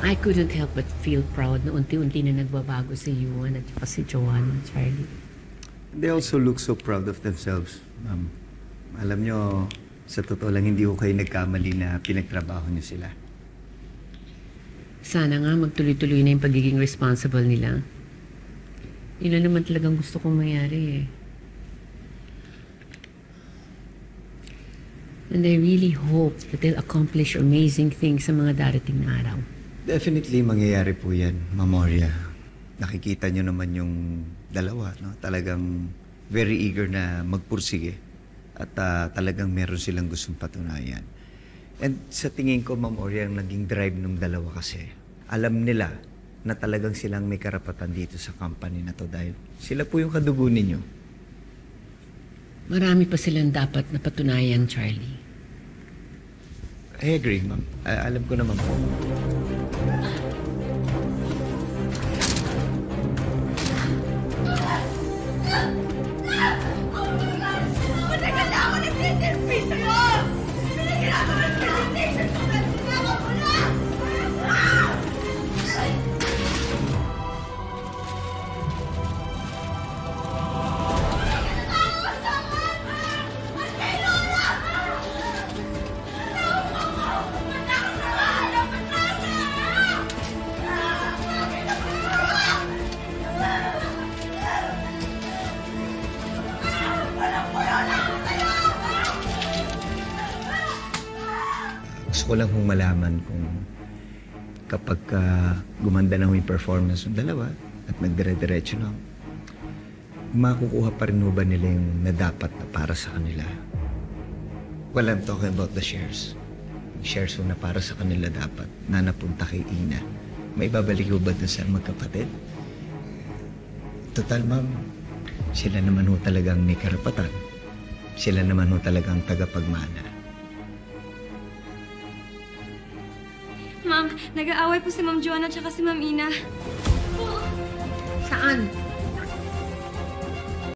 I couldn't help but feel proud na unti-unti na nagbabago si Yuan at saka si Joanna, Charlie. They also look so proud of themselves, ma'am. Alam nyo, sa totoo lang, hindi ko kayo nagkamali na pinagtrabaho nyo sila. Sana nga magtuloy-tuloy na yung pagiging responsible nila. Yun na naman talagang gusto kong mangyari eh. And I really hope that they'll accomplish amazing things sa mga darating na araw. Definitely mangyayari po yan, Memoria. Nakikita nyo naman yung dalawa, no? Talagang very eager na magpursige. At talagang meron silang gustong patunayan. And sa tingin ko, Memoria, ang naging drive ng dalawa kasi, alam nila na talagang silang may karapatan dito sa company na to dahil sila po yung kadugo ninyo. Marami pa silang dapat na patunayan, Charlie. I agree, ma'am. Alam ko naman po. Matagal na ako nag-interview sa'yo! Binigyan ako ng presentation kung nagsinagaw mo na! Gusto ko lang kung malaman kung kapag gumanda na yung performance ng dalawa at nagdire-diretso na, makukuha pa rin ba nila yung nadapat na para sa kanila? Well, I'm talking about the shares. Shares na para sa kanila dapat na napunta kay Ina. May babalik ko ba dun sa magkapatid? Total, ma'am, sila naman ho talagang may karapatan. Sila naman ho talagang tagapagmana. Ma'am, nag-aaway po si Ma'am Joanna at si Ma'am Ina. Saan?